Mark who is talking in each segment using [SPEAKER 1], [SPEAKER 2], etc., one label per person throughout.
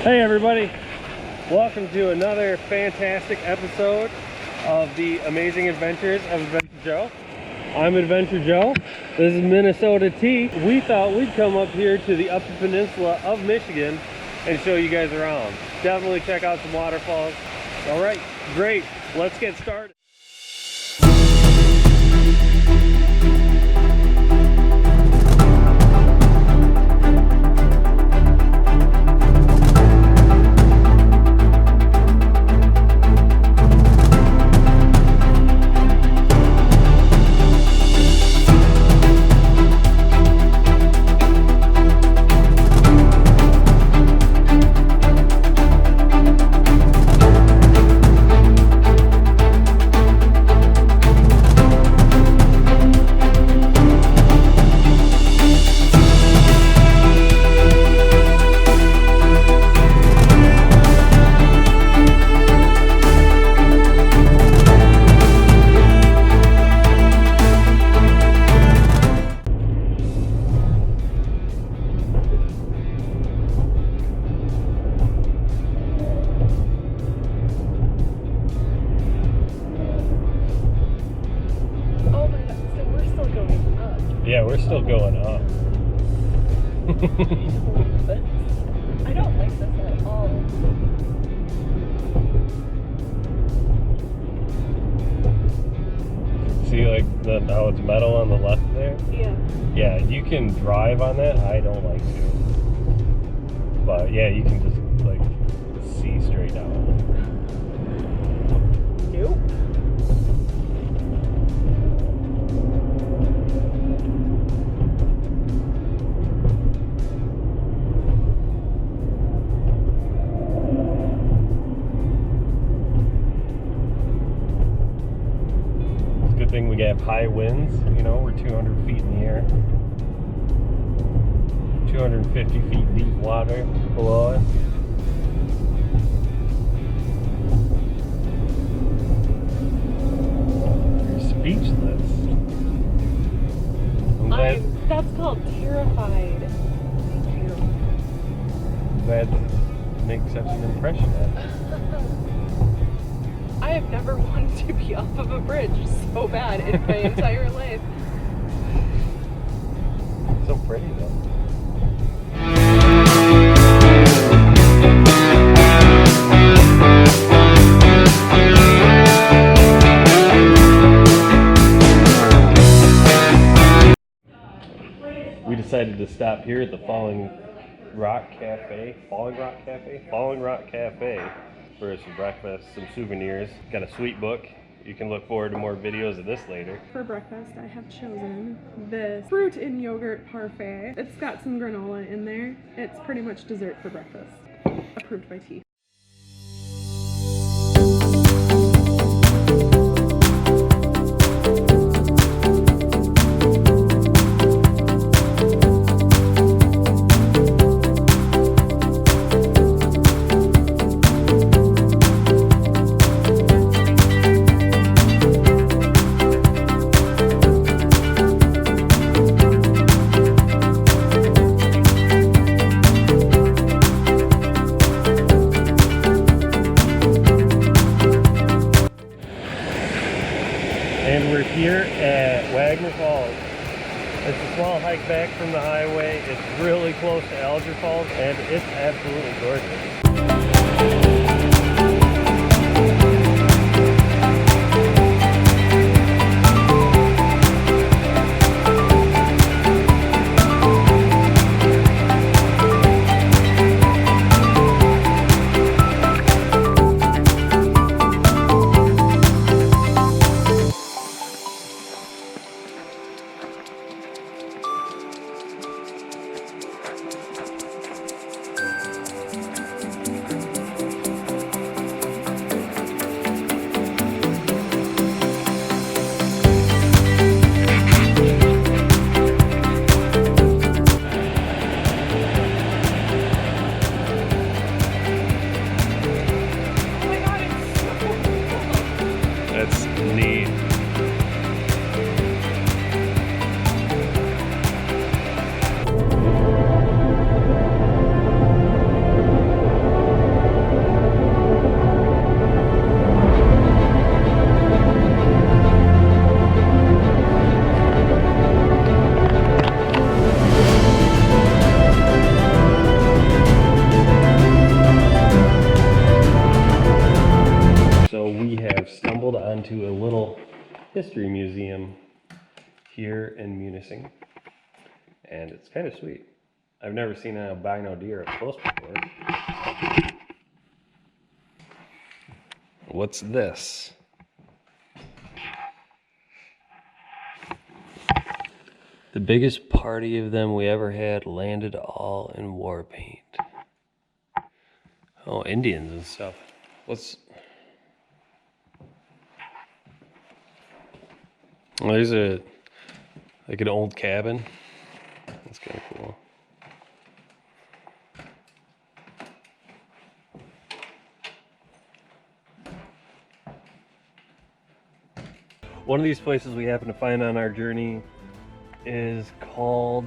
[SPEAKER 1] Hey everybody, welcome to another fantastic episode of the amazing adventures of Adventure Joe. I'm Adventure Joe. This is Minnesota T. We thought we'd come up here to the Upper Peninsula of Michigan and show you guys around. Definitely check out some waterfalls. All right, great. Let's get started. Yeah, we're still going up.
[SPEAKER 2] I don't like this at all.
[SPEAKER 1] See, like how it's metal on the left there?
[SPEAKER 2] Yeah.
[SPEAKER 1] Yeah, you can drive on that. I don't like to. But yeah, you can just like see straight down.
[SPEAKER 2] Nope.
[SPEAKER 1] Good thing we have high winds, you know, we're 200 feet in the air. 250 feet deep water below us. You're speechless.
[SPEAKER 2] That's called terrified. Thank you.
[SPEAKER 1] Glad to make such an impression on you.
[SPEAKER 2] I have never wanted to be off of a bridge so bad in my entire life.
[SPEAKER 1] So pretty though. We decided to stop here at the Falling Rock Cafe for some breakfast, some souvenirs. Got a sweet book. You can look forward to more videos of this later.
[SPEAKER 3] For breakfast, I have chosen this fruit and yogurt parfait. It's got some granola in there. It's pretty much dessert for breakfast. Approved by T.
[SPEAKER 1] And we're here at Waterfalls. It's a small hike back from the highway. It's really close to Alger Falls, and it's absolutely gorgeous. here in Munising, and it's kind of sweet. I've never seen an albino deer up close before. What's this? The biggest party of them we ever had landed all in war paint. Oh, Indians and stuff. What's... Oh, there's a... like an old cabin. That's kind of cool. One of these places we happen to find on our journey is called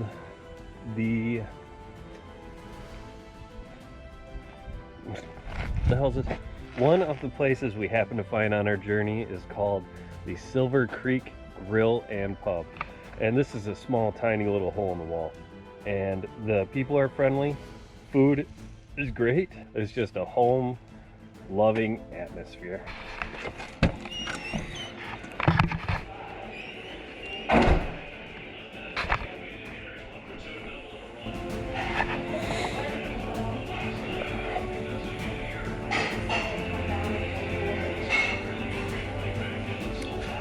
[SPEAKER 1] the hell is this? One of the places we happen to find on our journey is called the Silver Creek Grill and Pub. And this is a small, tiny little hole in the wall. And the people are friendly. Food is great. It's just a home loving atmosphere.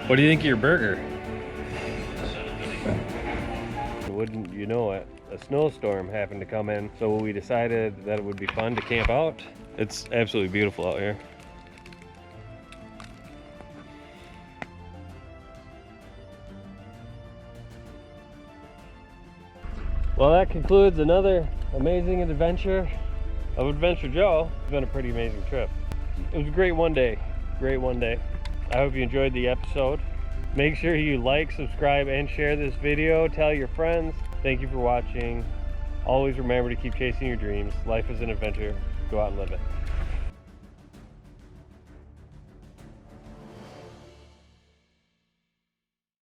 [SPEAKER 1] What do you think of your burger? Wouldn't you know it, a snowstorm happened to come in, so we decided that it would be fun to camp out. It's absolutely beautiful out here. Well, that concludes another amazing adventure of Adventure Joe. It's been a pretty amazing trip. It was a great one day. Great one day. I hope you enjoyed the episode. Make sure you like, subscribe, and share this video. Tell your friends. Thank you for watching. Always remember to keep chasing your dreams. Life is an adventure. Go out and live it.